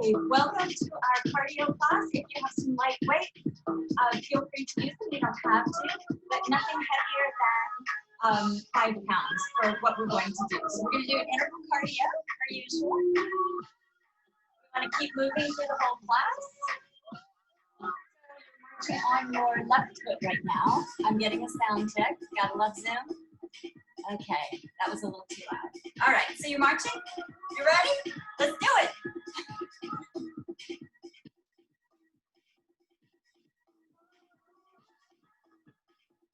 Hi, welcome to our cardio class. If you have some light weight, feel free to use them. You don't have to, but nothing heavier than 5 pounds for what we're going to do. So we're going to do an interval cardio, per usual. We want to keep moving through the whole class. So you're marching on your left foot right now. I'm getting a sound check. Gotta love Zoom. Okay, that was a little too loud. All right, so you're marching? You ready? Let's do it.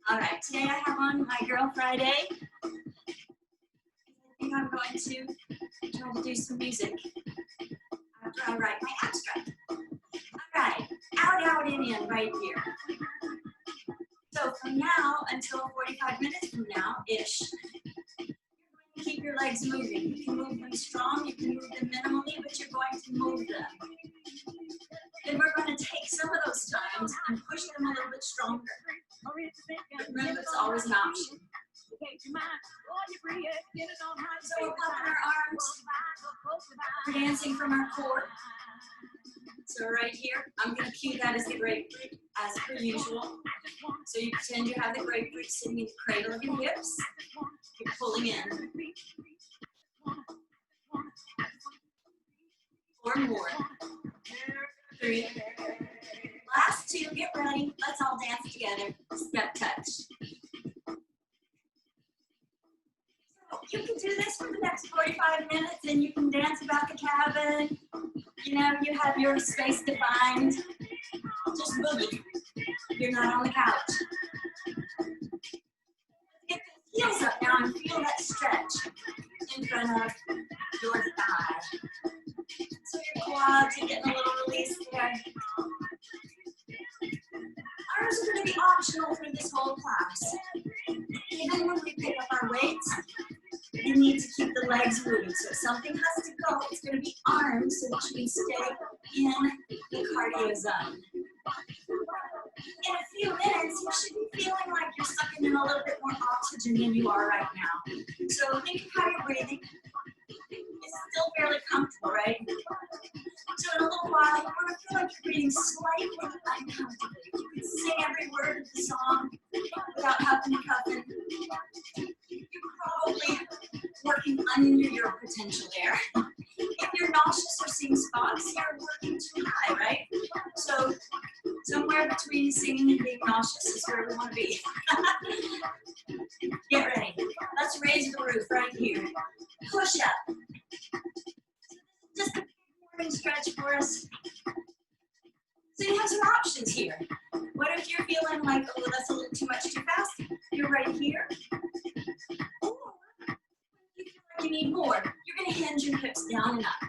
All right, today I have on my Girl Friday. I think I'm going to try to do some music after I write my abstract. All right, out, in, right here. So from now until 45 minutes from now-ish, you're going to keep your legs moving. You can move them strong, you can move them minimally, but you're going to move them. Then we're going to take some of those times and push them a little bit stronger. But remember, it's always an option. So we're popping our arms. We're dancing from our core. So right here, I'm going to cue that as the grapefruit, as per usual. So you pretend you have the grapefruit sitting in the cradle of your hips. You're pulling in. 4 more. 3. Last 2, get ready. Let's all dance together. Step touch. So you can do this for the next 45 minutes and you can dance about the cabin. You know, you have your space defined. Just boogie. You're not on the couch. Get the heels up now and feel that stretch in front of your thigh. So your quads are getting a little release there. Arms are going to be optional for this whole class. Even when we pick up our weights, you need to keep the legs moving. So if something has to go, it's going to be arms so that you can stay in the cardio zone. In a few minutes, you should be feeling like you're sucking in a little bit more oxygen than you are right now. So think of how you're breathing. It's still fairly comfortable, right? So in a little while, you're going to feel like you're breathing slightly uncomfortably. You can sing every word of the song without huffing and puffing. You're probably working under your potential there. If you're nauseous or seeing spots, you're working too high, right? So somewhere between singing and being nauseous is where we want to be. Get ready. Let's raise the roof right here. Push up. Just a morning stretch for us. So you have some options here. What if you're feeling like, oh, that's a little too much too fast? You're right here. Or you feel like you need more. You're going to hinge your hips down and up.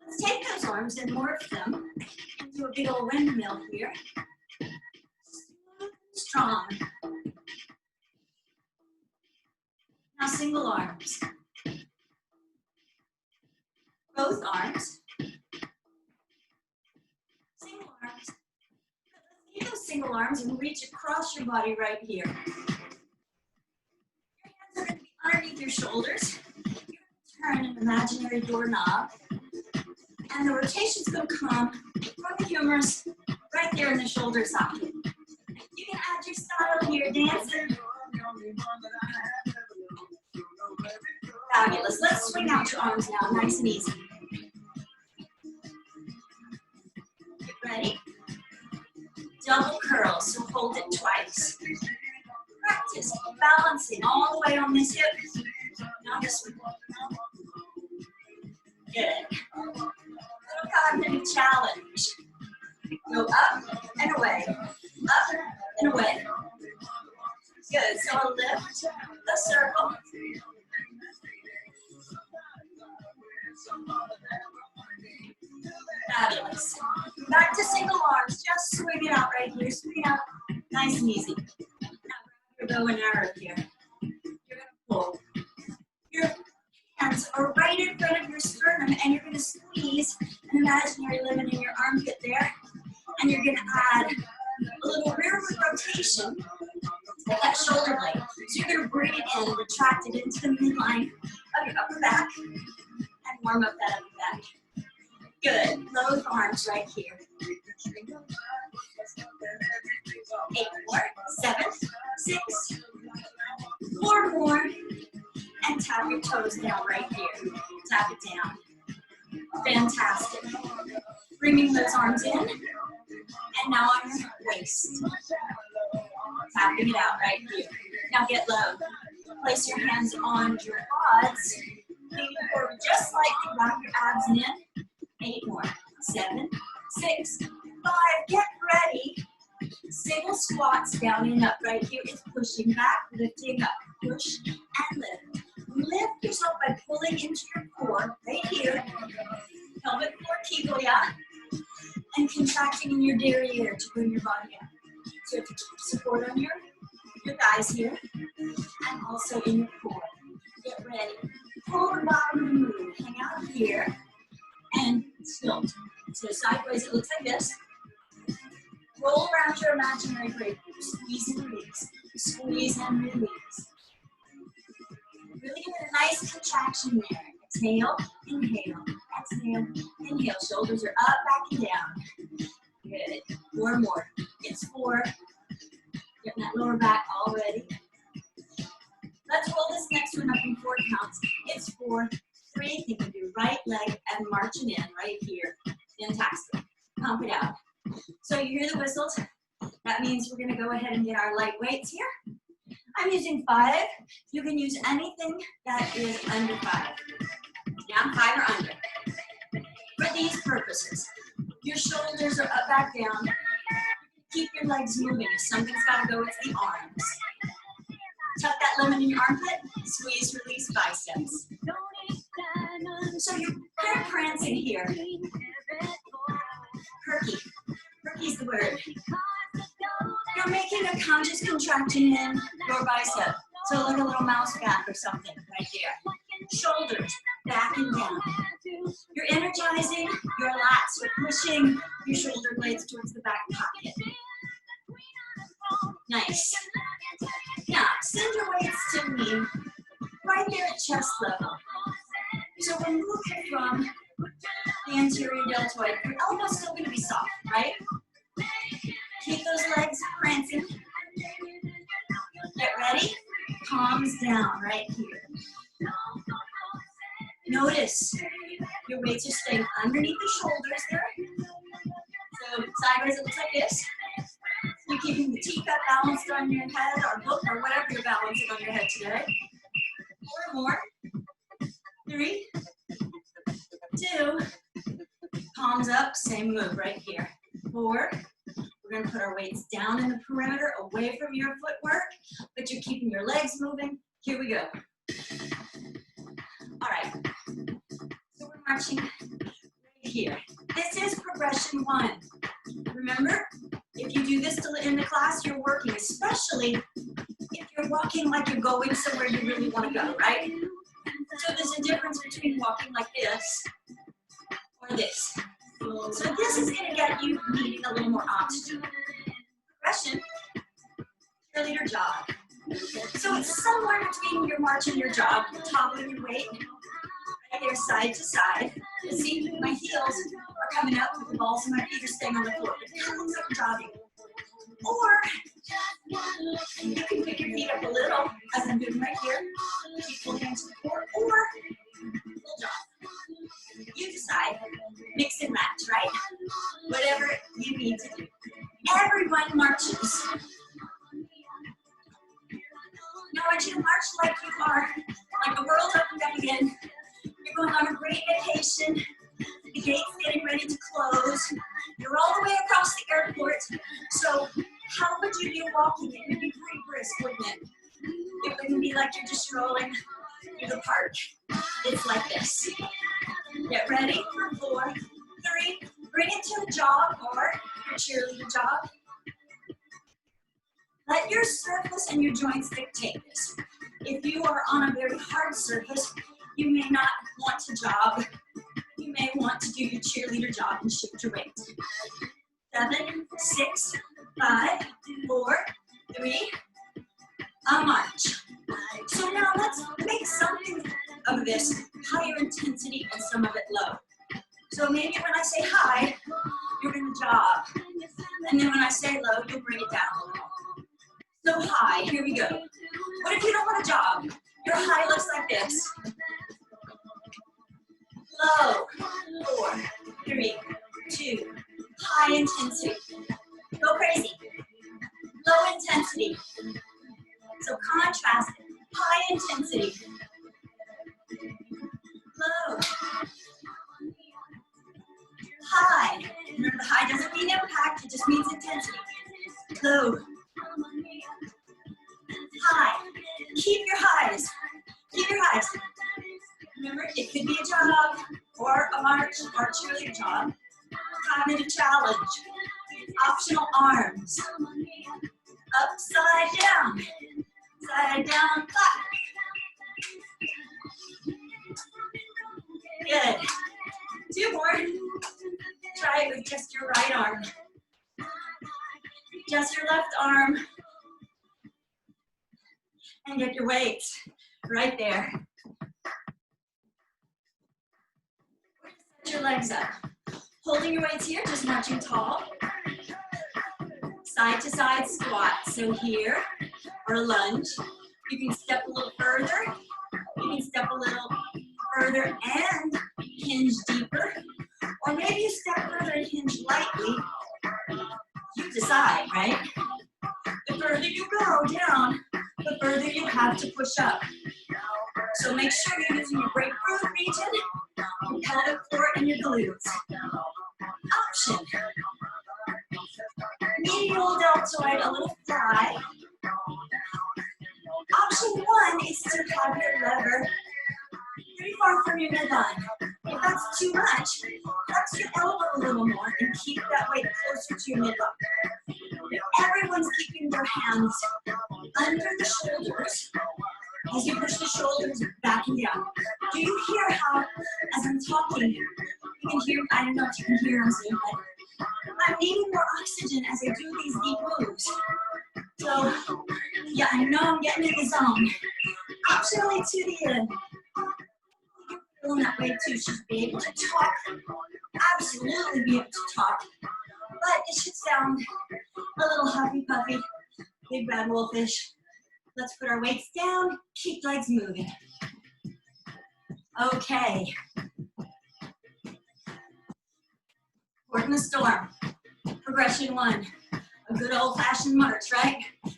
Let's take those arms and morph them into a big old windmill here. Strong. Now single arms. Both arms. Single arms. Let's keep those single arms and reach across your body right here. Your hands are going to be underneath your shoulders. You're going to turn an imaginary doorknob. And the rotation's going to come from the humerus right there in the shoulder socket. You can add your style here, dancing. Fabulous. Let's swing out your arms now, nice and easy. Get ready. Double curl, so hold it twice. Practice balancing all the way on this hip. Now this one. Good. Little cognitive challenge. Go up and away. Up and away. Good. So a lift, a circle. Fabulous. Back to single arms. Just swing it out right here. Swing it out. Nice and easy. Now grab your bow and arrow here. You're going to pull. Your hands are right in front of your sternum, and you're going to squeeze an imaginary lemon in your armpit there. And you're going to add a little rearward rotation of that shoulder blade. So you're going to bring it in, retract it into the midline of your upper back, and Warm up that upper back. Good. Both arms right here. 8 more. 7, 6, 4 more. And tap your toes down right here. Tap it down. Fantastic. Bringing those arms in. And now on your waist. Tapping it out right here. Now get low. Place your hands on your quads. Lean forward just slightly. Wrap your abs in. 8 more. 7, 6, 5. Get ready. Single squats down and up right here. It's pushing back, lifting up. Push and lift. Lift yourself by pulling into your core right here. Pelvic floor kegel, yeah. And contracting in your derriere to bring your body up. So you have to keep support on your thighs here. And also in your core. Get ready. Forward bottom move. Hang out here. And tilt. So sideways, it looks like this. Roll around your imaginary breakthrough. Squeeze and release. Squeeze and release. Really get a nice contraction there. Exhale, inhale, exhale, inhale. Shoulders are up, back, and down. Good. 4 more. It's 4. Getting that lower back all ready. Let's roll this next one up in 4 counts. It's 4, 3. Think of your right leg and marching in right here. Fantastic. Pump it out. So you hear the whistles. That means we're going to go ahead and get our light weights here. I'm using 5. You can use anything that is under 5. Yeah, 5 or under. For these purposes, your shoulders are up, back, down. Keep your legs moving. If something's got to go, it's the arms. Tuck that lemon in your armpit. Squeeze, release biceps. So you're prancing here. Perky. Perky's the word. You're making a conscious contraction in your bicep. So like a little mouse back or something right there. Shoulders back and down. You're energizing your lats. You're pushing your shoulder blades towards the back pocket. Nice. Now, send your weights to me right there at chest level. So we're moving from the anterior deltoid. Your elbow's still going to be soft, right? Keep those legs prancing. Get ready. Palms down right here. Notice your weights are staying underneath the shoulders there. So sideways it looks like this. You're keeping the teacup balanced on your head or book or whatever you're balancing on your head today. 4 more. 3, 2, palms up, same move right here. 4, we're going to put our weights down in the perimeter, away from your footwork, but you're keeping your legs moving. Here we go. All right, so we're marching right here. This is progression 1. Remember, if you do this in the class, you're working, especially if you're walking like you're going somewhere you really want to go, right? So there's a difference between walking like this or this. So this is going to get you needing a little more oxygen. Progression, cheerleader jog. So it's somewhere between your march and your jog, toggling your weight, right there side to side. You see, my heels are coming up with the balls and my feet are staying on the floor. It kind of looks like I'm jogging. Or you can pick your feet up a little, as I'm doing right here. Keep pulling into the floor, or full jog. You decide, mix and match, right? Whatever you need to do. Everyone marches. Now I want you to march like you are, like the world's opened up again. You're going on a great vacation. The gate's getting ready to close. You're all the way across the airport. So how would you be walking? It would be pretty brisk, wouldn't it? It wouldn't be like you're just strolling through the park. It's like this. Get ready for 4, 3. Bring it to a jog or your cheerleader jog. Let your surface and your joints dictate this. If you are on a very hard surface, you may not want to jog. You may want to do your cheerleader jog and shift your weight. 7, 6, 5, 4, 3, a march. So now let's make something of of this higher intensity and some of it low. So maybe when I say high, you're gonna jog. And then when I say low, you'll bring it down a little. So high, here we go. What if you don't want to jog? Your high looks like this. Low, 4, 3, 2, high intensity. Go crazy. Low intensity. So contrast, high intensity. Low. High. Remember, the high doesn't mean impact, it just means intensity. Low. High. Keep your highs. Keep your highs. Remember, it could be a jog, or a march, or a cheerleader jog. Cognitive challenge. Optional arms. Upside down. Side down, clap. Good. 2 more. Try it with just your right arm. Just your left arm. And get your weights right there. Set your legs up. Holding your weights here, just marching tall. Side to side squat. So here, or a lunge. You can step a little further. You can step a little further and hinge deeper. Or maybe you step further and hinge lightly. You decide, right? The further you go down, the further you have to push up. So make sure you're using your grapefruit region, your pelvic floor, and your glutes. Option. Medial deltoid, a little fly. Option 1 is to have your lever pretty far from your midline. If that's too much, flex your elbow a little more and keep that weight closer to your midline. Everyone's keeping their hands under the shoulders as you push the shoulders back and down. Do you hear how, as I'm talking, you can hear, I don't know if you can hear on Zoom, but I'm needing more oxygen as I do these deep moves. So, yeah, I know I'm getting in the zone. Optionally to the end. Feeling that way too, should be able to talk. Absolutely be able to talk. But it should sound a little huffy puffy, big bad wolfish. Let's put our weights down, keep legs moving. Okay. Port in the storm. Progression 1. A good old-fashioned march, right?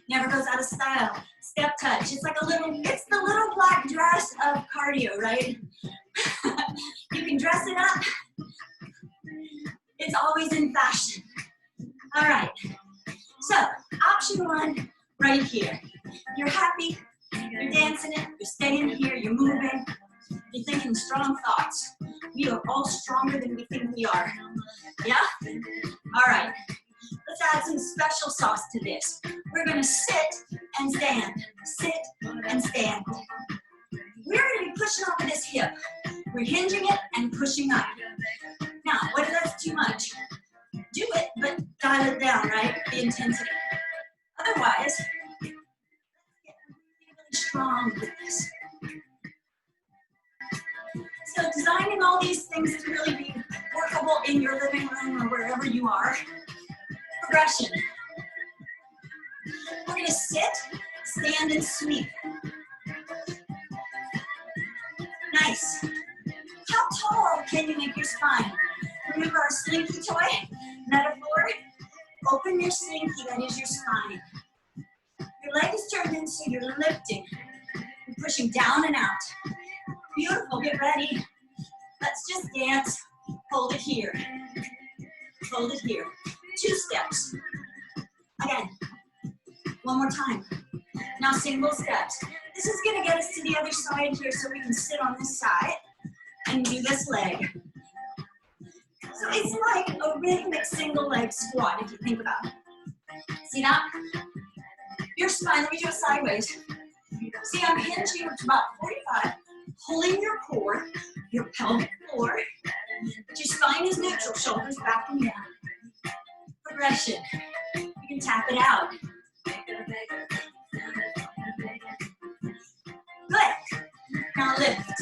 Never goes out of style. Step touch. It's like a little, it's the little black dress of cardio, right? You can dress it up. It's always in fashion. All right. So, option 1, right here. You're happy, you're dancing it, you're staying here, you're moving, you're thinking strong thoughts. We are all stronger than we think we are. Yeah? All right. Let's add some special sauce to this. We're gonna sit and stand. Sit and stand. We're gonna be pushing off of this hip. We're hinging it and pushing up. Now, what if that's too much? Do it, but dial it down, right? The intensity. Otherwise, get really strong with this. So designing all these things to really be workable in your living room or wherever you are. Progression. We're gonna sit, stand, and sweep. Nice. How tall can you make your spine? Remember our slinky toy metaphor? Open your slinky, that is your spine. Your leg is turned in, so you're lifting. You're pushing down and out. Beautiful, get ready. Let's just dance. Hold it here. Hold it here. 2 steps. Again. One more time. Now single steps. This is gonna get us to the other side here so we can sit on this side and do this leg. So it's like a rhythmic single leg squat if you think about it. See that? Your spine, let me do it sideways. See, I'm hinging to about 45, pulling your core, your pelvic floor, but your spine is neutral, shoulders back and down. Progression. You can tap it out. Good. Now lift.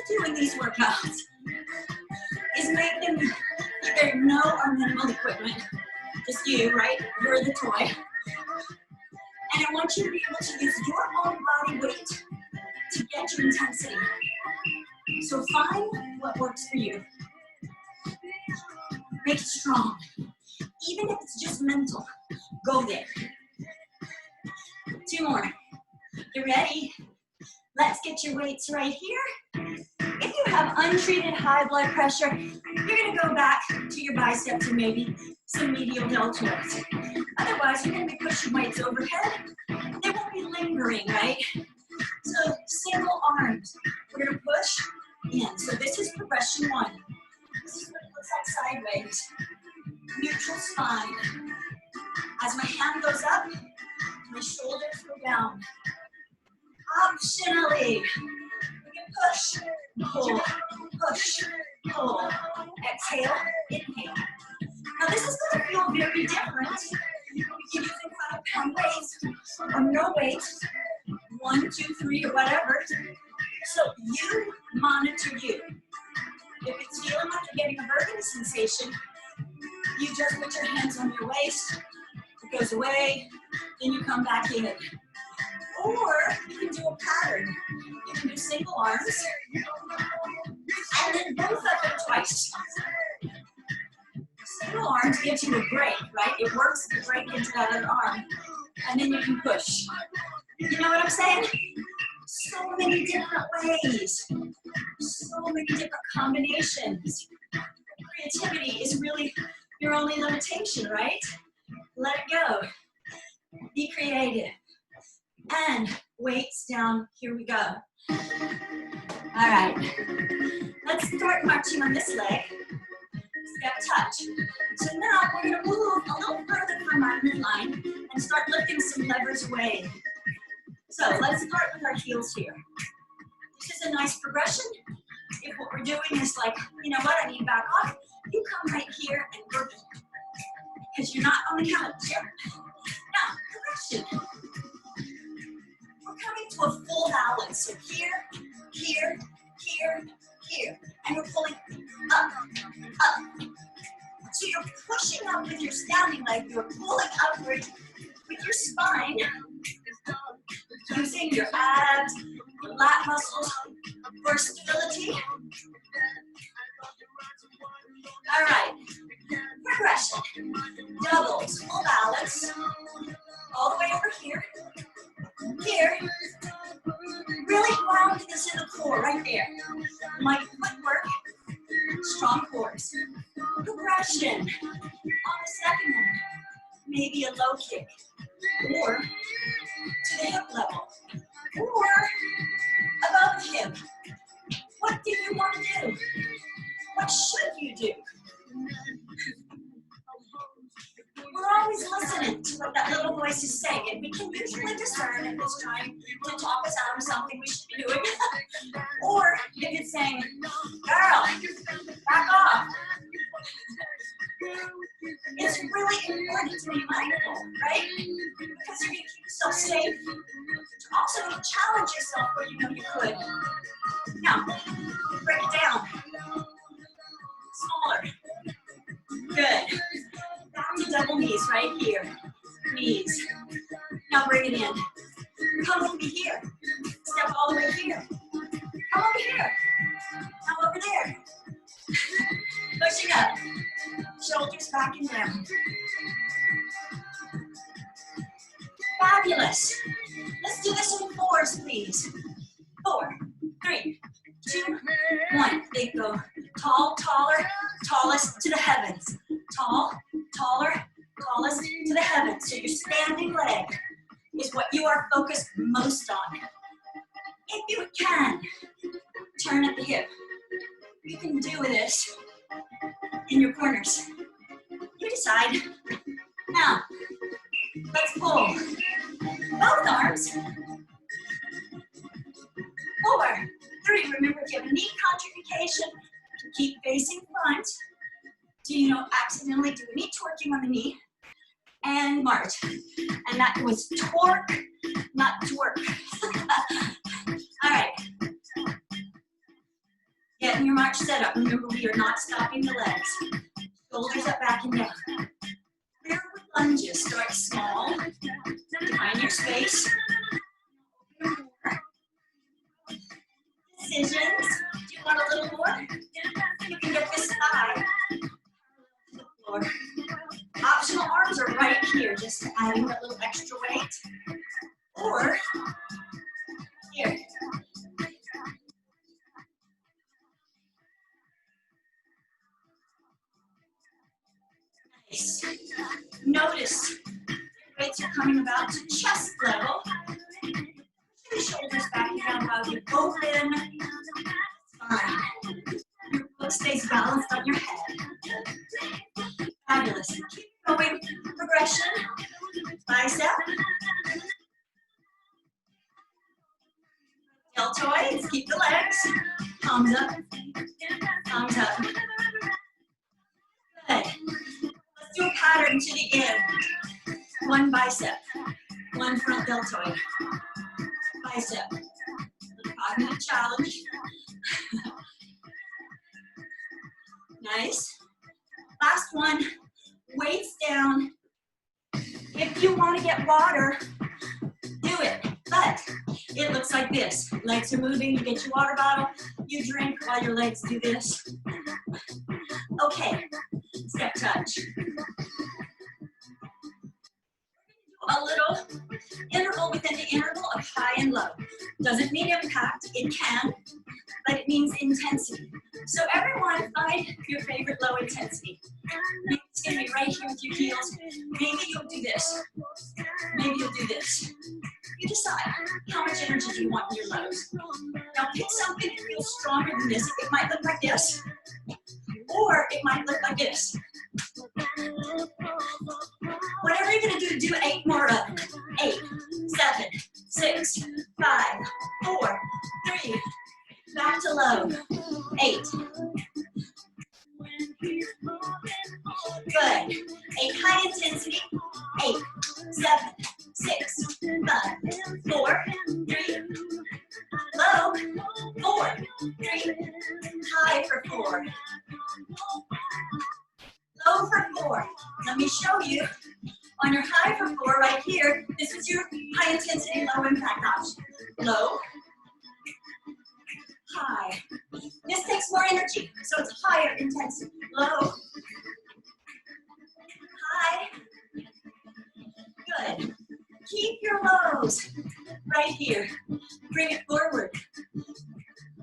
do in these workouts is make them either no or minimal equipment. Just you, right? You're the toy. And I want you to be able to use your own body weight to get your intensity. So find what works for you. Make it strong. Even if it's just mental, go there. 2 more. You ready? Let's get your weights right here. If you have untreated high blood pressure, you're gonna go back to your biceps and maybe some medial deltoids. Otherwise, you're gonna be pushing weights overhead. They won't be lingering, right? So single arms, we're gonna push in. So this is progression 1. This is what it looks like sideways. Neutral spine. As my hand goes up, my shoulders go down. Optionally, we can push, pull, push, pull. Exhale, inhale. Now this is going to feel very different. You can use 5-pound weights or no weights, 1, 2, 3, or whatever. So you monitor you. If it's feeling like you're getting a burning sensation, you just put your hands on your waist. It goes away, then you come back in. Or you can do a pattern. You can do single arms, and then both of them twice. Single arms gives you a break, right? It works the break into that other arm, and then you can push. You know what I'm saying? So many different ways, so many different combinations. Creativity is really your only limitation, right? Let it go. Be creative. And weights down. Here we go. All right. Let's start marching on this leg. Step touch. So now we're going to move a little further from our midline and start lifting some levers away. So let's start with our heels here. This is a nice progression. If what we're doing is like, you know what, I need to back off, you come right here and burpee. Because you're not on the count. Now, progression. We're coming to a full balance. So here, here, here, here. And we're pulling up, up. So you're pushing up with your standing leg. You're pulling upward with your spine. Using your abs, your lat muscles for stability. All right. Progression. Doubles. Full balance. All the way over here. Here, really ground this in the core right there. Light footwork, strong cores. Progression. On the second one, maybe a low kick, or to the hip level, or above the hip. What do you want to do? What should you do? We're always listening to what that little voice is saying, and we can usually discern if it's trying to talk us out of something we should be doing, or if it's saying, girl, back off. It's really important to be mindful, right? Because you're going to keep yourself safe. You're also going to challenge yourself where you know you could. Now, break it down. Smaller. Good. Back to double knees right here. Knees. Now bring it in. Come with me here. Step all the way here. Come over here. Now over there. Pushing up. Shoulders back and down. Fabulous. Let's do this in 4s, please. 4, 3, 2, 1. They go tall, taller, tallest to the heavens. Tall, taller, tallest to the heavens. So your standing leg is what you are focused most on. If you can, turn at the hip. You can do this in your corners. You decide. Now, let's pull both arms. 4, 3. Remember, if you have a knee contraindication, keep facing front. So you don't accidentally do any twerking on the knee. And march. And that was torque, not twerk. All right. Getting your march set up. Remember, we are not stopping the legs. Shoulders up, back, and down. Rearward lunges. Start small. Find your space. Decisions. Do you want a little more? You can get this thigh to the floor. Optional arms are right here, just adding that little extra weight. Or here. Nice. Notice your weights are coming about to chest level. Your shoulders back down while you open. Fine. Your foot stays balanced on your head. Fabulous. Keep going. Progression. Bicep. Deltoids. Keep the legs. Palms up. Palms up. Good. Let's do a pattern to the end. One bicep. One front deltoid. Bicep. Cognitive challenge. Nice. Last one. Weights down. If you want to get water, do it. But it looks like this. Legs are moving. You get your water bottle. You drink while your legs do this. Okay. Step touch. A little interval within the interval of high and low. Doesn't mean impact, it can, but it means intensity. So everyone find your favorite low intensity. Maybe it's gonna be right here with your heels. Maybe you'll do this. Maybe you'll do this. You decide how much energy do you want in your lows. Now pick something that feels stronger than this. It might look like this, or it might look like this. Whatever you're gonna do 8 more of it. 8, 7, 6, 5, 4, 3, back to low. 8. Good. 8 high intensity. 8, 7, 6, 5, 4, 3. Low. 4, 3. High for 4. Low for 4. Let me show you. On your high for 4 right here, this is your high intensity, low impact option. Low, high. This takes more energy, so it's higher intensity. Low, high. Good. Keep your lows right here. Bring it forward.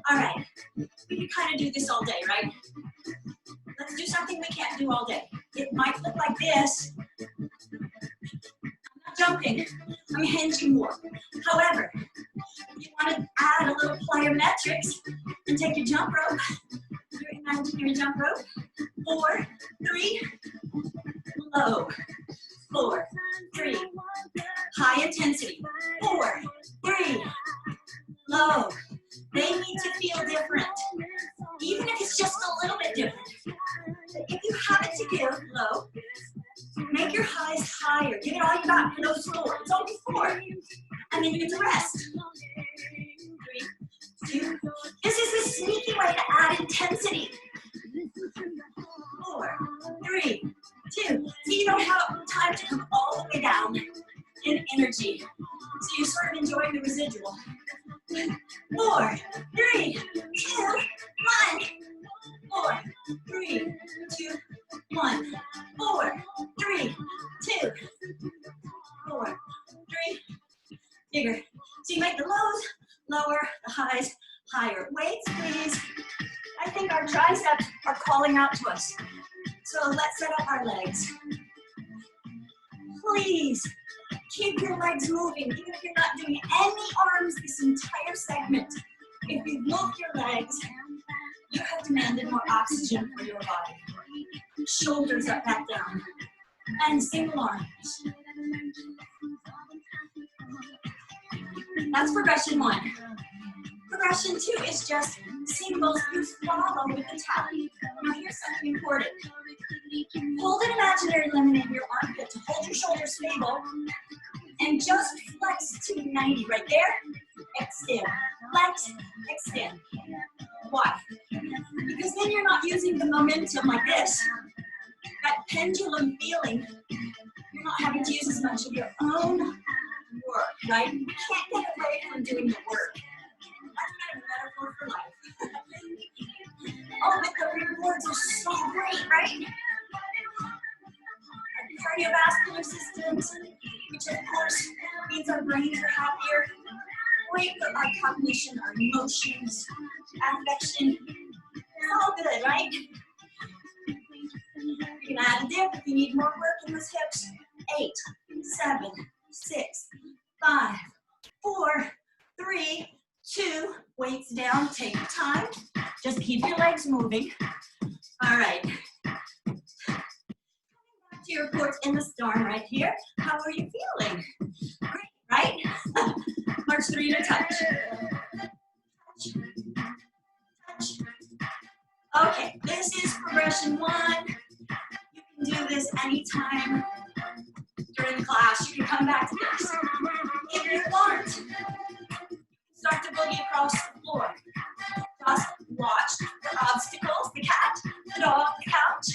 All right. We can kind of do this all day, right? Let's do something we can't do all day. It might look like this. Jumping, I'm hinging more. However, if you want to add a little plyometrics and take your jump rope, your imaginary jump rope, 4, 3, low, 4, 3, high intensity, 4, 3, low. They need to feel different, even if it's just a little bit different. If you have it to give, low, make your highs higher. Give it all you got for those 4. It's only 4. And then you get to rest. 3, 2. This is a sneaky way to add intensity. 4, 3, 2. So you don't have time to come all the way down in energy. So you're sort of enjoying the residual. 4, 3, 2, 1. 4, 3, 2, 1. 4, 3, 2, 4, 3. Bigger. So you make the lows lower, the highs higher. Weights, please. I think our triceps are calling out to us. So let's set up our legs. Please keep your legs moving, even if you're not doing any arms this entire segment. If you move your legs, you have demanded more oxygen for your body. Shoulders up, back down. And single arms. That's progression 1. Progression 2 is just singles you follow with the tally. Now here's something important. Hold an imaginary limb in your armpit to hold your shoulders stable and just flex to 90 right there. Extend, flex, extend. Why? Because then you're not using the momentum like this, that pendulum feeling. You're not having to use as much of your own work, right? You can't get away from doing the work. That's kind of a metaphor for life. Oh, but the rewards are so great, right? Our cardiovascular systems, which of course means our brains are happier. Great for our cognition, our emotions, affection. It's all good, right? You can add a dip if you need more work in those hips. 8, 7, 6, 5, 4, 3, 2. Weights down. Take your time. Just keep your legs moving. All right. Coming back to your quads in the storm right here. How are you feeling? Great, right? March 3 to touch. Touch. Touch. Okay, this is progression 1. You can do this anytime during class. You can come back to this. If you want, start to boogie across the floor. Just watch the obstacles, the cat, the dog, the couch.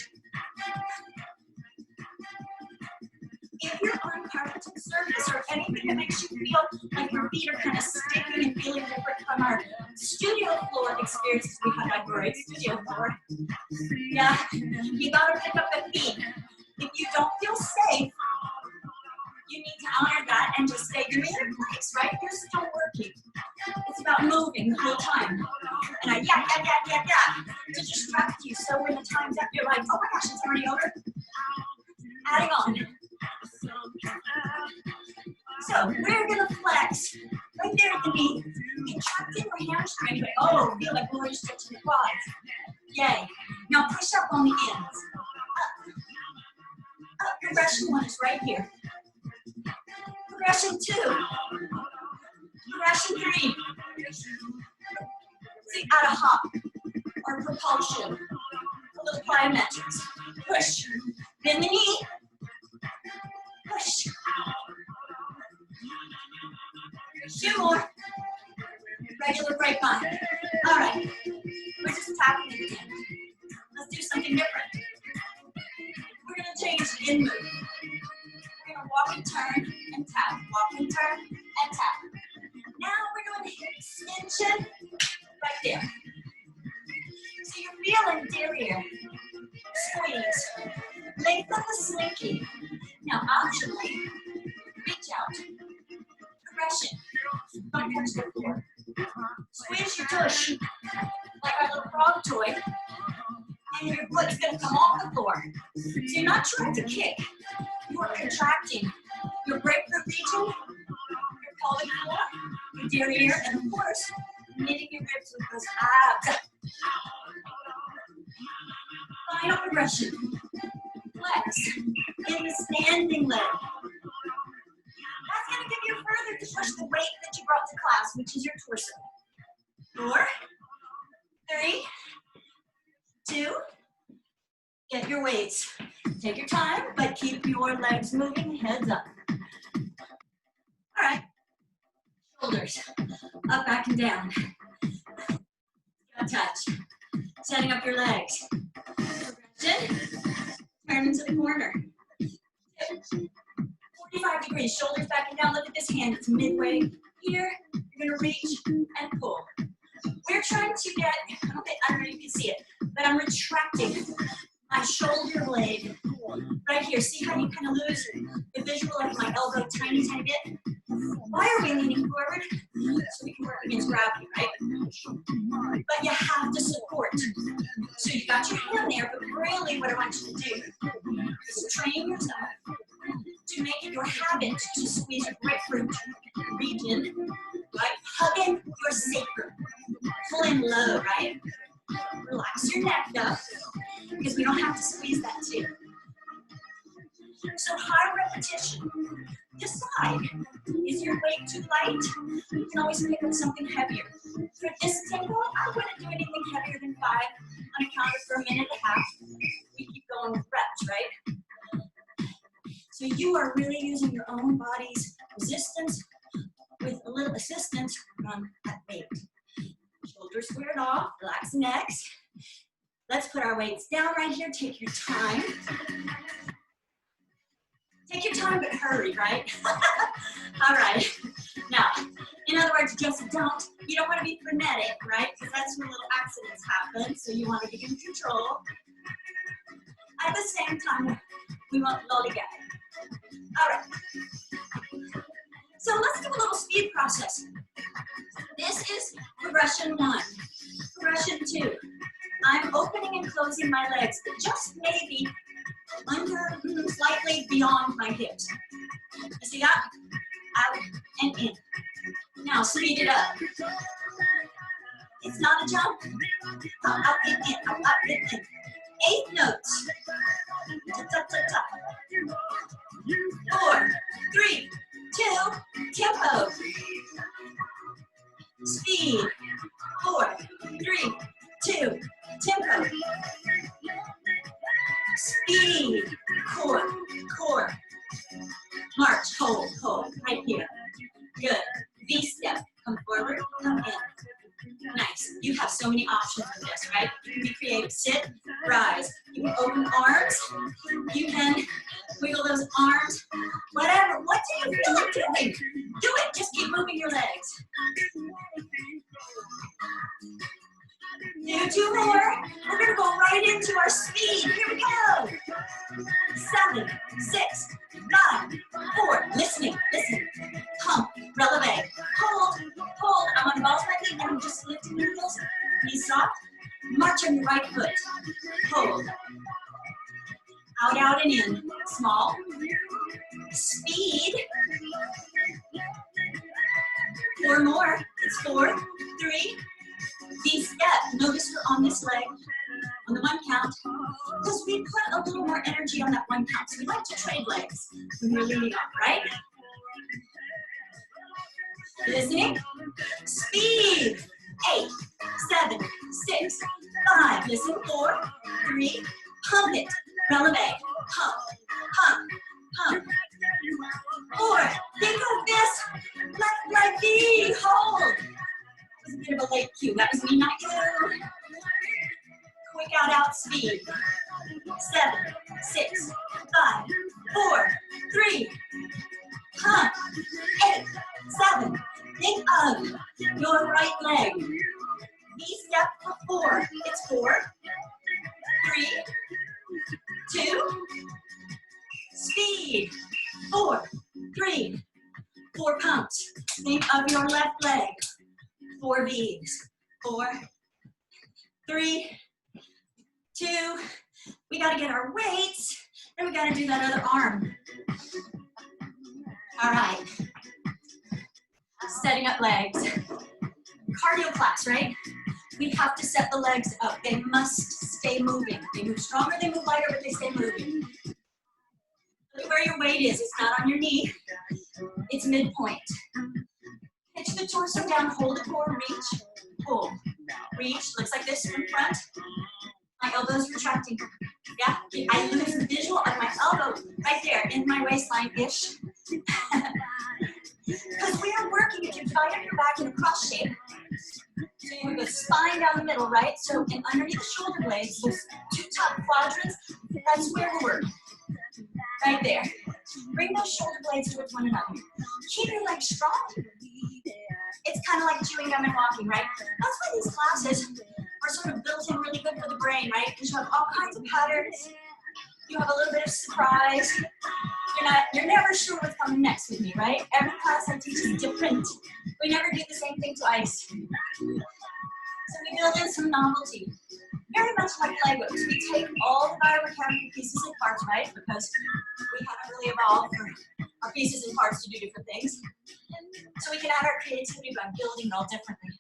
If you're on carpet surface or anything that makes you feel like your feet are kind of sticking and feeling different from our studio floor experiences we had, like great studio floor. Yeah, you gotta pick up the feet. If you don't feel safe, you need to honor that and just stay in your place, right? You're still working. It's about moving the whole time. And I yak to distract you. So when the time's up, you're like, oh my gosh, it's already over. Adding on. So we're gonna flex right there at the knee, contracting your hamstring. Oh, feel like we're stretching the quads. Yay. Now push up on the ends. Up. Progression 1 is right here. Progression 2. Progression 3. See, add a hop or propulsion. A little plyometrics. Push. Bend the knee. Push. 2 more. Regular grapevine. All right. We're just tapping it again. Let's do something different. We're going to change the in move. We're going to walk and turn and tap. Walk and turn and tap. Now we're doing hip extension right there. So you're feeling derriere. Squeeze. Lengthen the slinky. Now optionally, reach out. Progression. Don't touch the floor. Squeeze your tush like our little frog toy. And your foot's going to come off the floor. So you're not trying to kick. You are contracting your grapefruit region, your pelvic floor, your derriere, and of course, knitting your ribs with those abs. Final progression. Flex in the standing leg. That's going to give you further to push the weight that you brought to class, which is your torso. 4, 3, 2, get your weights. Take your time, but keep your legs moving, heads up. All right, shoulders, up, back, and down. Touch, setting up your legs. Progression, turn into the corner. 45 degrees, shoulders back and down, look at this hand, it's midway here. You're gonna reach and pull. We're trying to get, okay, I don't know if you can see it, but I'm retracting my shoulder blade right here. See how you kind of lose the visual of my elbow tiny bit? Why are we leaning forward? So we can work against gravity, right? But you have to support. So you got your hand there, but really what I want you to do is train yourself to make it your habit to squeeze your grapefruit region, right? Hugging your sacrum. Pull in low, right? Relax your neck up, because we don't have to squeeze that too. So high repetition. Decide, is your weight too light? You can always pick up something heavier. For this tempo, I wouldn't do anything heavier than 5 on a counter for 1.5 minutes. We keep going with reps, right? So you are really using your own body's resistance with a little assistance from that weight. Shoulders squared off, relax the necks. Let's put our weights down right here. Take your time. Take your time, but hurry, right? All right. Now, in other words, just you don't want to be frenetic, right? Because that's when little accidents happen. So you want to be in control. At the same time, we want lollygag. All right. So let's do a little speed process. This is progression 1. Progression 2. I'm opening and closing my legs, but just maybe under, slightly beyond my hips. You see that? Out and in. Now speed it up. It's not a jump. Out, out, in, out, in, in. 8 notes. Ta, ta, ta, ta. 4, 3, 2, tempo. Speed. 4, 3, 2, tempo. Speed. Core, core. March, hold, hold, right here. Good. V-step. Come forward, come in. Nice. You have so many options for this, right? You can be creative. Sit, rise. You can open arms. You can wiggle those arms. Whatever. What do you feel like doing? Do it. Just keep moving your legs. Do 2 more. We're going to go right into our speed. Here we go. 7, 6, 5, 4. Listening, listen. Pump, releve. Hold, hold. I'm on balls my feet and I'm just lifting the heels. Knees soft. March on your right foot. Hold. Out, out, and in. Small. Speed. 4 more. It's 4, 3. V-step. Notice we're on this leg on the 1 count because we put a little more energy on that 1 count. So we like to trade legs when we're leading off, right? Listening. Speed. 8, 7, 6, 5. Listen. 4, 3. Pump it. Releve. Pump, pump, pump. 4. Think of this. Left leg V. Hold. It was a bit of a late cue. That was me, not you. Quick out speed. 7, 6, 5, 4, 3. Pump. 8, 7. Think of your right leg. V-step for 4. It's 4, 3, 2. Speed. 4, 3. 4 pumps. Think of your left leg. 4 V's. 4, 3, 2. We got to get our weights, and we got to do that other arm. All right. Setting up legs. Cardio class, right? We have to set the legs up. They must stay moving. They move stronger, they move lighter, but they stay moving. Look where your weight is. It's not on your knee. It's midpoint. Pitch the torso down, hold the core, reach, pull. Reach, looks like this from front. My elbow's retracting. Yeah, I lose the visual of my elbow right there in my waistline-ish. Because we are working, if you divide up your back in a cross shape, so you have the spine down the middle, right? So and underneath the shoulder blades, those 2 top quadrants, that's where we're working. Right there. Bring those shoulder blades towards one another. Keep your legs strong. It's kind of like chewing gum and walking, right? That's why these classes are sort of built in really good for the brain, right? Because you have all kinds of patterns. You have a little bit of surprise. You're never sure what's coming next with me, right? Every class I teach is different. We never do the same thing twice. So we build in some novelty. Very much like Legos. We take all the biomechanical pieces and parts, right? Because we haven't really evolved for our pieces and parts to do different things. So we can add our creativity by building it all differently.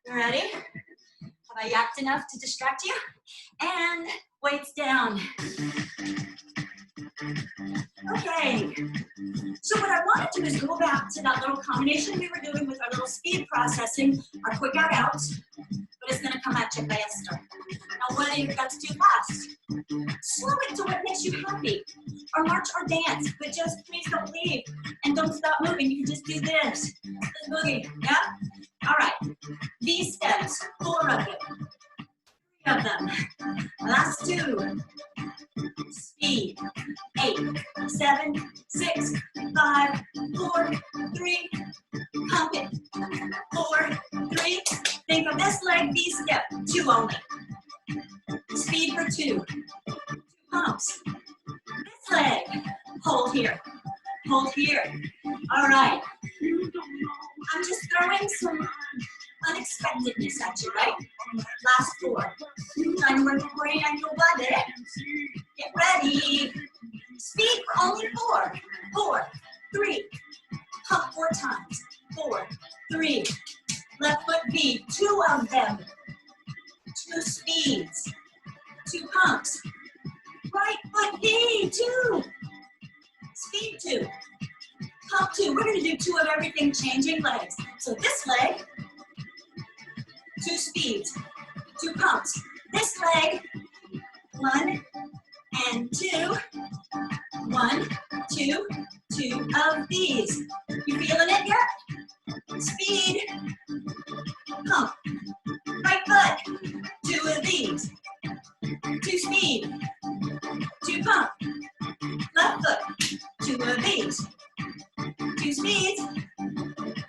You ready? Have I yacked enough to distract you? And weights down. Okay. So what I want to do is go back to that little combination we were doing with our little speed processing, our quick outs, but it's going to come at you faster. Now, what if that's too fast? Slow it to what makes you happy, or march or dance, but just please don't leave and don't stop moving. You can just do this. This boogie, yeah? All right. These steps, 4 of them. 3 of of them. Last two. Speed. 8, 7, 6, 5, 4, 3. Pump it. 4, 3. Think of this leg, B step. 2 only. Speed for 2. 2 pumps. This leg. Hold here. Hold here. All right. I'm just throwing some unexpectedness at you, right? Last 4. Trying to work your brain and your body. Get ready. Speed for only 4. 4, 3. Pump 4 times. 4, 3. Left foot V. 2 of them. 2 speeds. 2 pumps. Right foot V. 2. Speed 2. Pump 2. We're going to do 2 of everything, changing legs. So this leg, 2 speeds, 2 pumps. This leg, 1 and 2. 1, 2, 2 of these. You feeling it yet? Speed, pump. Right foot, 2 of these. 2 speed, 2 pump. Left foot, 2 of these. 2 speeds,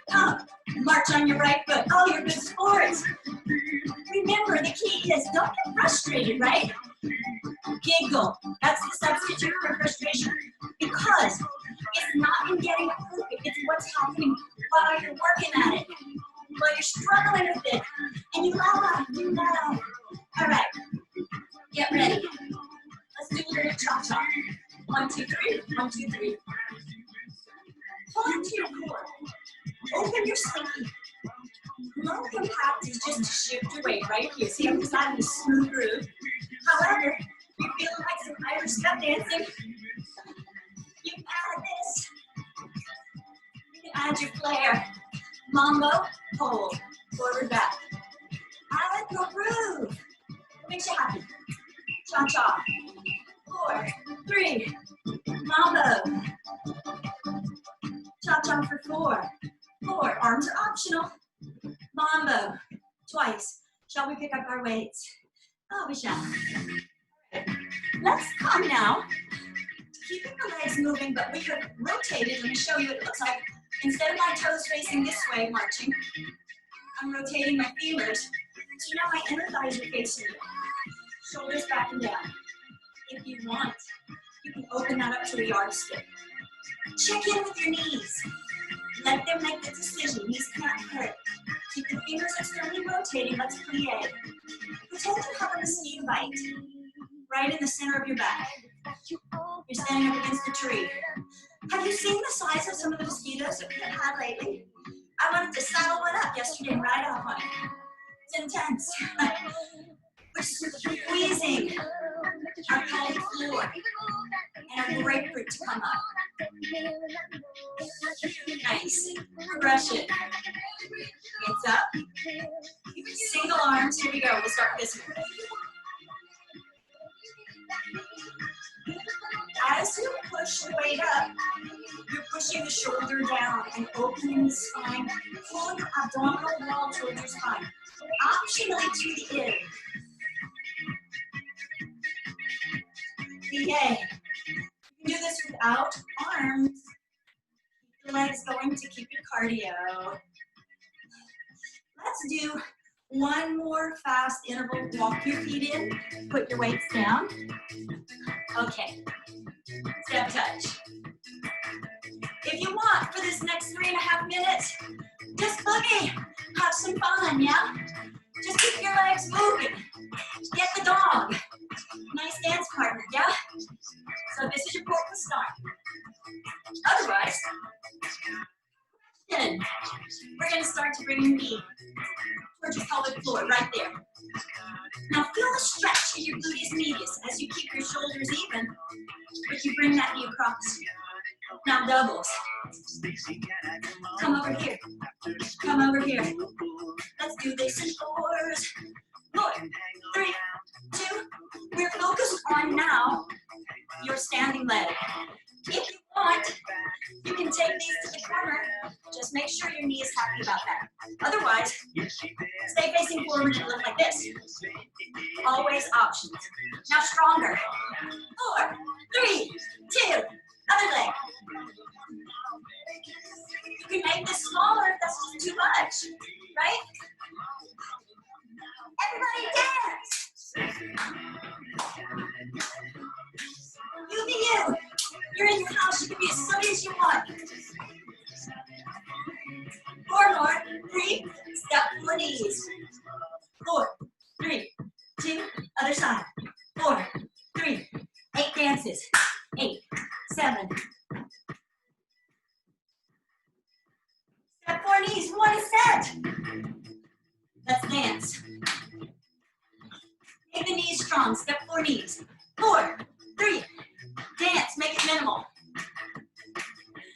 pump. March on your right foot. Oh, you're good sports. Remember, the key is don't get frustrated, right? Giggle. That's the substitute for frustration. Because it's not in getting it perfect. It's what's happening while you're working at it. While you're struggling with it. And you laugh. You laugh. All right. Get ready. Let's do a little cha-cha. 1, 2, 3. 1, 2, 3. Pull into your core. Open your slinky. Low impact is just to shift your weight right here. See, I'm designing a smooth groove. However, you're feeling like some Irish step dancing. You can add this. You can add your flair. Mambo, hold, forward, back. Add your groove. What makes you happy? Cha-cha. 4, 3. Mambo. Cha-cha for 4. 4. Arms are optional. Mambo. Twice. Shall we pick up our weights? Oh, we shall. Let's come now. Keeping the legs moving, but we have rotated. Let me show you what it looks like. Instead of my toes facing this way, marching, I'm rotating my femurs. So now my inner thighs are facing you. Shoulders back and down. If you want, you can open that up to a yardstick. Check in with your knees. Let them make the decision. Knees can't hurt. Keep the fingers externally rotating. Let's plie. Pretend you have a mosquito bite right in the center of your back. You're standing up against a tree. Have you seen the size of some of the mosquitoes that we've had lately? I wanted to saddle one up yesterday and ride off on it. It's intense. We're squeezing our pelvic floor and our grapefruit to come up. Nice. Brush it. Hands up. Single arms. Here we go. We'll start this one. As you push the weight up, you're pushing the shoulder down and opening the spine, pulling your abdominal wall towards your spine. Optionally to the end. PA. You can do this without arms. Keep your legs going to keep your cardio. Let's do one more fast interval. Walk your feet in, put your weights down. Okay, step touch. If you want, for this next 3.5 minutes, just boogie, have some fun, yeah? Just keep your legs moving. Get the dog. Nice dance partner, yeah? So this is your Portland start. Otherwise, we're gonna start to bring your knee towards your pelvic floor, right there. Now feel the stretch in your gluteus medius as you keep your shoulders even, but you bring that knee across. Now doubles. Come over here. Come over here. Let's do this in 4s. 4, 3, 2. We're focused on now your standing leg. If you want, you can take these to the corner. Just make sure your knee is happy about that. Otherwise, stay facing forward and look like this. always options. Now stronger. 4, 3, 2, other leg. You can make this smaller if that's just too much, right? Everybody dance. You be you. You're in your house, you can be as silly as you want. 4 more, 3, step 4 knees. 4, 3, 2, other side. 4, 3, 8 dances. 8, 7. Step 4 knees, 1 set. Let's dance. Make the knees strong, step 4 knees. 4, 3, dance, make it minimal.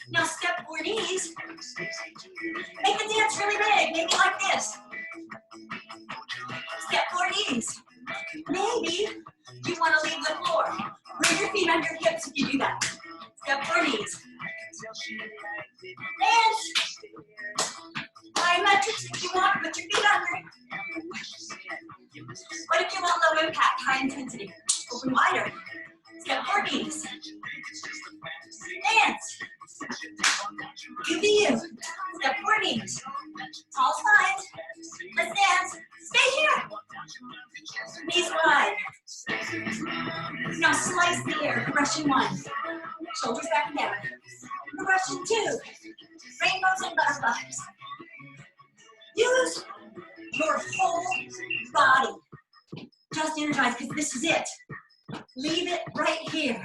Now step 4 knees, make the dance really big, maybe like this. Step 4 knees. Maybe you want to leave the floor. Bring your feet under your hips if you do that. Step 4 knees. Dance. Plyometrics if you want, put your feet under. What if you want low impact, high intensity? Open wider. Step 4 knees. Dance. You be you. Step 4 knees. Tall spines. Let's dance. Stay here. Knees wide. Now slice the air. Progression 1. Shoulders back and down. Progression 2. Rainbows and butterflies. Use your whole body. Just energize, because this is it. Leave it right here.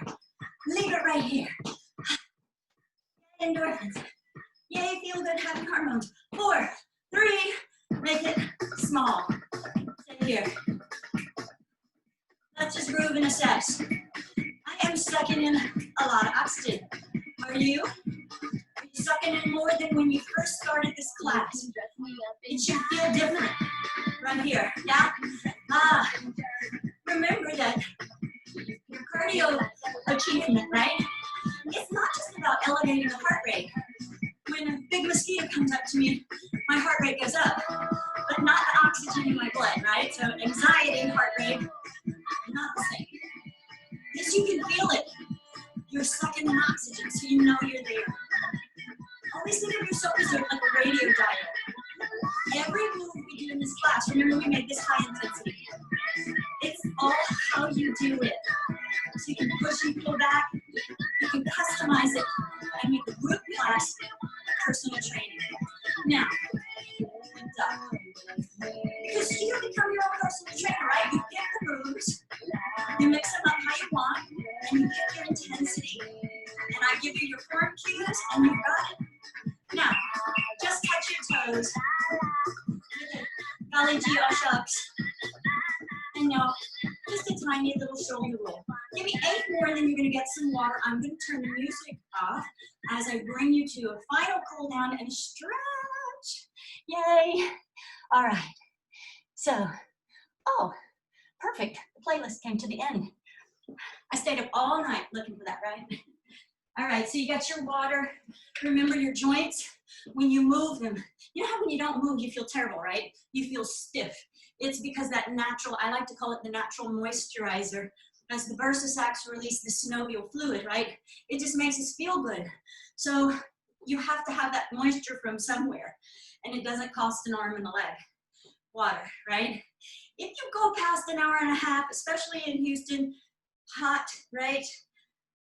Leave it right here. Endorphins. Yay, feel good, happy hormones. 4, 3, make it small. Stay here. Let's just groove and assess. I am sucking in a lot of oxygen. Are you? Are you sucking in more than when you first started this class? It should feel different right here, yeah? Remember that your cardio achievement, right? It's not just about elevating the heart rate. When a big mosquito comes up to me, my heart rate goes up, but not the oxygen in my blood, right? So anxiety and heart rate, not the same. Yes, you can feel it. You're sucking in oxygen, so you know you're there. Always think of yourself as like a radio dial. Every move we do in this class, remember we made this high intensity. It's all how you do it. So you can push and pull back, you can customize it, and make the group class personal training. Now, because you become your own personal trainer, right? You pick the moves, you mix them up how you want, and you pick your intensity. And I give you your form cues, and you've got it. Now, just touch your toes. Golly gee, oh shucks. And now, just a tiny little shoulder roll. Give me 8 more, and then you're going to get some water. I'm going to turn the music off as I bring you to a final cool down and a stretch. Yay. All right. So, oh, perfect. The playlist came to the end. I stayed up all night looking for that, right? All right, so you got your water. Remember your joints, when you move them, you know how when you don't move, you feel terrible, right? You feel stiff. It's because that natural, I like to call it the natural moisturizer. As the bursa sacs release the synovial fluid, right? It just makes us feel good. So you have to have that moisture from somewhere, and it doesn't cost an arm and a leg. Water, right? If you go past an hour and a half, especially in Houston, hot, right?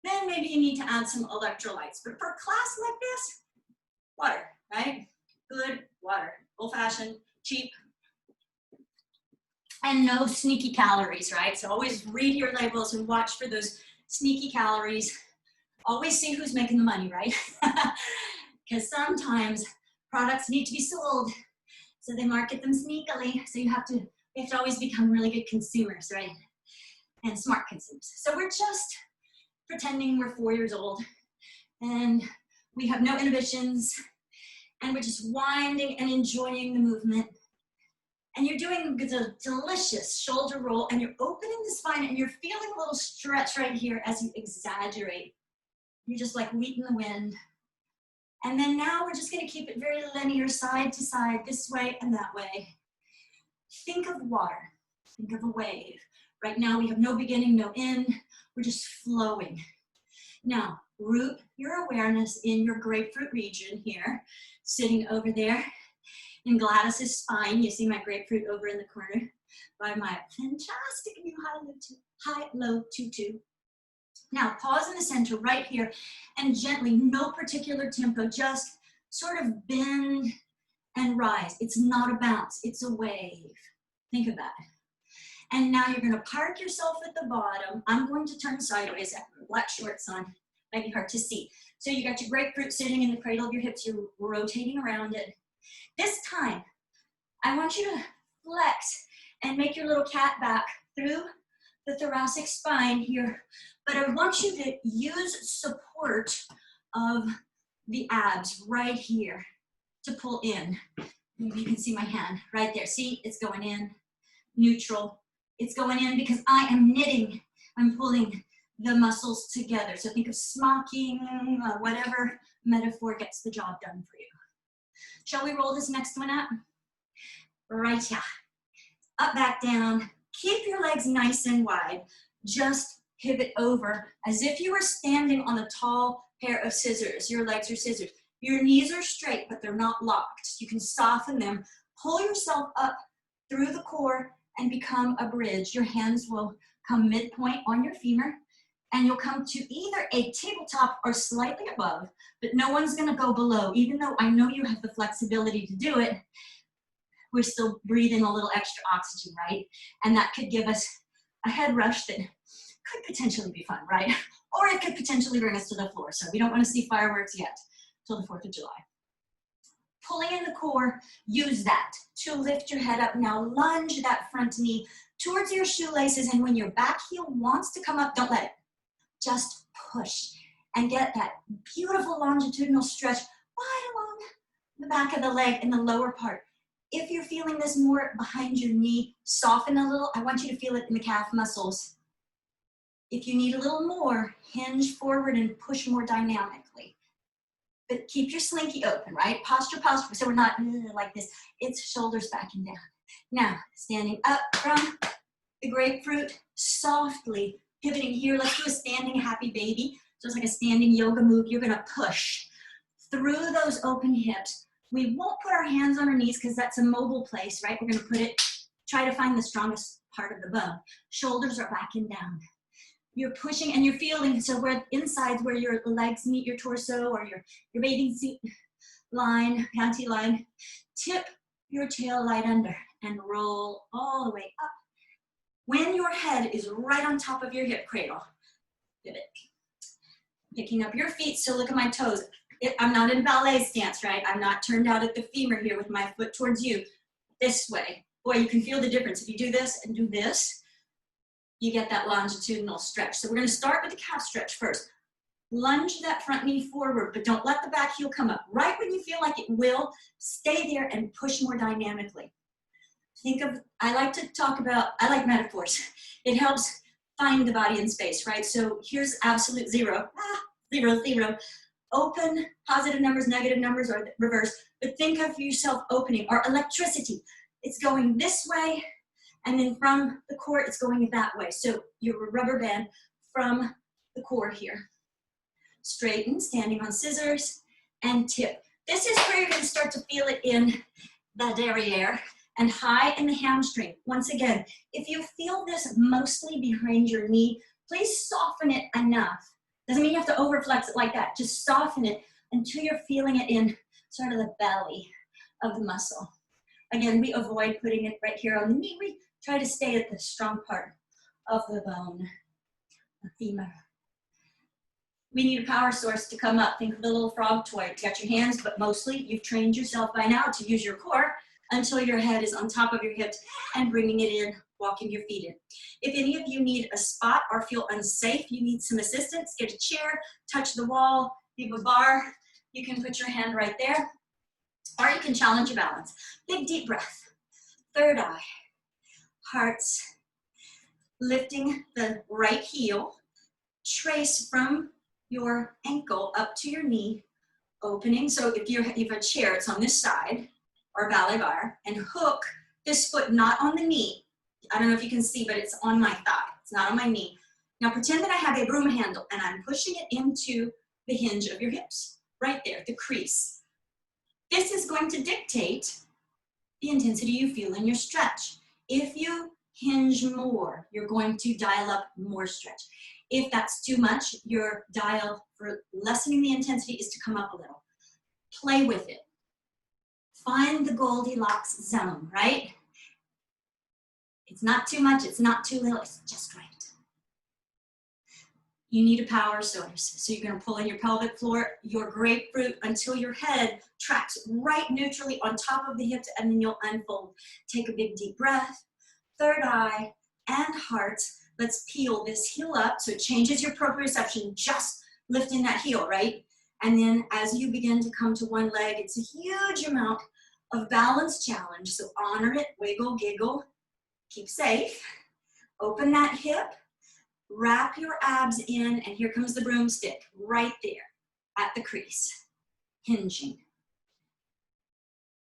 Then maybe you need to add some electrolytes. But for a class like this, water, right? Good water, old-fashioned, cheap, and no sneaky calories, right? So always read your labels and watch for those sneaky calories. Always see who's making the money, right? Because sometimes products need to be sold, so they market them sneakily. So you have to always become really good consumers, right? And smart consumers. So we're just pretending we're 4 years old and we have no inhibitions and we're just winding and enjoying the movement. And you're doing the delicious shoulder roll and you're opening the spine and you're feeling a little stretch right here as you exaggerate. You're just like wheat in the wind. And then now we're just gonna keep it very linear, side to side, this way and that way. Think of water. Think of a wave. Right now we have no beginning, no end. We're just flowing. Now, root your awareness in your grapefruit region here, sitting over there in Gladys's spine. You see my grapefruit over in the corner by my fantastic new high-low tutu. Now, pause in the center right here and gently, no particular tempo, just sort of bend and rise. It's not a bounce, it's a wave. Think of that. And now you're gonna park yourself at the bottom. I'm going to turn sideways. I have black shorts on, might be hard to see. So you got your grapefruit sitting in the cradle of your hips, you're rotating around it. This time, I want you to flex and make your little cat back through the thoracic spine here. But I want you to use support of the abs right here to pull in. Maybe you can see my hand right there. See, it's going in, neutral. It's going in because I am knitting. I'm pulling the muscles together. So think of smocking, whatever metaphor gets the job done for you. Shall we roll this next one up? Right, yeah. Up, back, down. Keep your legs nice and wide. Just pivot over as if you were standing on a tall pair of scissors. Your legs are scissors. Your knees are straight, but they're not locked. You can soften them. Pull yourself up through the core and become a bridge. Your hands will come midpoint on your femur, and you'll come to either a tabletop or slightly above, but no one's gonna go below. Even though I know you have the flexibility to do it, we're still breathing a little extra oxygen, right? And that could give us a head rush that could potentially be fun, right? Or it could potentially bring us to the floor. So we don't want to see fireworks yet till the 4th of July. Pulling in the core, use that to lift your head up. Now lunge that front knee towards your shoelaces, and when your back heel wants to come up, don't let it. Just push and get that beautiful longitudinal stretch right along the back of the leg in the lower part. If you're feeling this more behind your knee, soften a little. I want you to feel it in the calf muscles. If you need a little more, hinge forward and push more dynamically. But keep your slinky open, right? Posture, so we're not like this. It's shoulders back and down. Now, standing up from the grapefruit, softly pivoting here. Let's do a standing happy baby. So it's like a standing yoga move. You're gonna push through those open hips. We won't put our hands on our knees because that's a mobile place, right? We're gonna put it, try to find the strongest part of the bone. Shoulders are back and down. You're pushing and you're feeling, so where inside where your legs meet your torso or your bathing suit line, panty line, tip your tail right under and roll all the way up. When your head is right on top of your hip cradle, pivot. Picking up your feet, so look at my toes. I'm not in ballet stance, right? I'm not turned out at the femur here with my foot towards you. This way. Boy, you can feel the difference. If you do this and do this, you get that longitudinal stretch. So we're gonna start with the calf stretch first. Lunge that front knee forward, but don't let the back heel come up. Right when you feel like it will, stay there and push more dynamically. Think of, I like metaphors. It helps find the body in space, right? So here's absolute zero, zero, zero. Open, positive numbers, negative numbers, or reverse, but think of yourself opening, or electricity. It's going this way, and then from the core, it's going that way. So your rubber band from the core here. Straighten, standing on scissors, and tip. This is where you're gonna start to feel it in the derriere and high in the hamstring. Once again, if you feel this mostly behind your knee, please soften it enough. Doesn't mean you have to overflex it like that. Just soften it until you're feeling it in sort of the belly of the muscle. Again, we avoid putting it right here on the knee. We try to stay at the strong part of the bone, the femur. We need a power source to come up. Think of the little frog toy. You got your hands, but mostly you've trained yourself by now to use your core until your head is on top of your hips and bringing it in, walking your feet in. If any of you need a spot or feel unsafe, you need some assistance, get a chair, touch the wall, you have a bar, you can put your hand right there, or you can challenge your balance. Big deep breath. Third eye. Hearts. Lifting the right heel. Trace from your ankle up to your knee, opening. So if you have a chair, it's on this side, or ballet bar, and hook this foot not on the knee, I don't know if you can see, but it's on my thigh. It's not on my knee. Now pretend that I have a broom handle and I'm pushing it into the hinge of your hips, right there, the crease. This is going to dictate the intensity you feel in your stretch. If you hinge more, you're going to dial up more stretch. If that's too much, your dial for lessening the intensity is to come up a little. Play with it. Find the Goldilocks zone, right? It's not too much, it's not too little, it's just right. You need a power source. So you're gonna pull in your pelvic floor, your grapefruit until your head tracks right neutrally on top of the hips, and then you'll unfold. Take a big deep breath. Third eye and heart. Let's peel this heel up so it changes your proprioception, just lifting that heel, right? And then as you begin to come to one leg, it's a huge amount of balance challenge. So honor it, wiggle, giggle, keep safe. Open that hip, wrap your abs in, and here comes the broomstick right there at the crease. Hinging.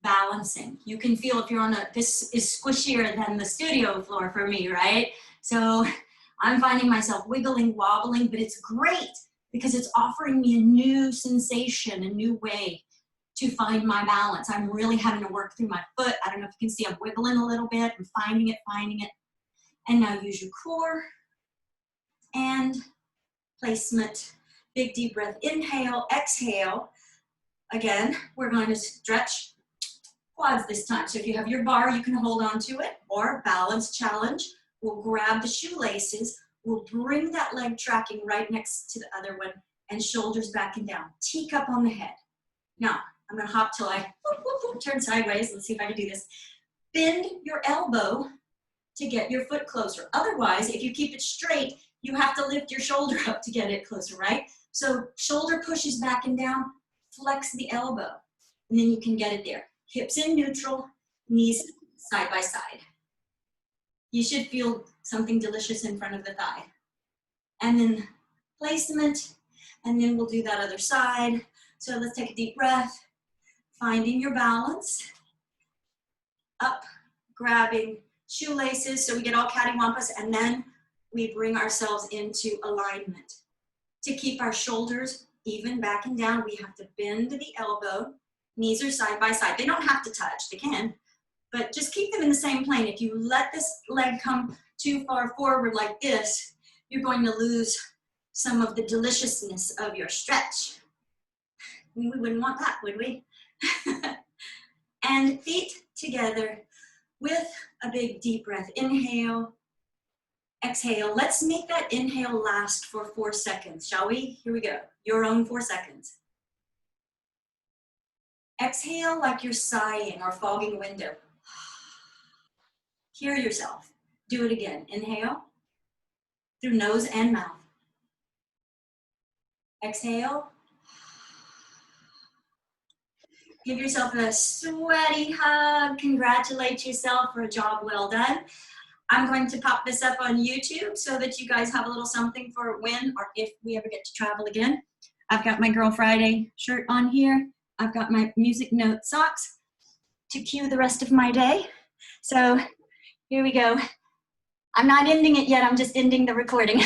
Balancing. You can feel if you're on this is squishier than the studio floor for me, right? So I'm finding myself wiggling, wobbling, but it's great because it's offering me a new sensation, a new way to find my balance. I'm really having to work through my foot. I don't know if you can see I'm wiggling a little bit. I'm finding it. And now use your core and placement. Big deep breath. Inhale, exhale. Again, we're going to stretch quads this time. So if you have your bar, you can hold on to it, or balance challenge. We'll grab the shoelaces. We'll bring that leg tracking right next to the other one and shoulders back and down. Teacup on the head. Now, I'm gonna hop till I turn sideways. Let's see if I can do this. Bend your elbow to get your foot closer. Otherwise, if you keep it straight, you have to lift your shoulder up to get it closer, right? So shoulder pushes back and down, flex the elbow, and then you can get it there. Hips in neutral, knees side by side. You should feel something delicious in front of the thigh. And then placement, and then we'll do that other side. So let's take a deep breath, finding your balance. Up, grabbing shoelaces so we get all cattywampus, and then we bring ourselves into alignment. To keep our shoulders even back and down, we have to bend the elbow. Knees are side by side. They don't have to touch, they can, but just keep them in the same plane. If you let this leg come too far forward like this, you're going to lose some of the deliciousness of your stretch. We wouldn't want that, would we? And feet together with a big deep breath. Inhale, exhale. Let's make that inhale last for 4 seconds, shall we? Here we go. Your own 4 seconds. Exhale like you're sighing or fogging a window. Hear yourself. Do it again. Inhale through nose and mouth. Exhale. Give yourself a sweaty hug. Congratulate yourself for a job well done. I'm going to pop this up on YouTube so that you guys have a little something for when or if we ever get to travel again. I've got my Girl Friday shirt on here. I've got my music note socks to cue the rest of my day. So here we go. I'm not ending it yet, I'm just ending the recording.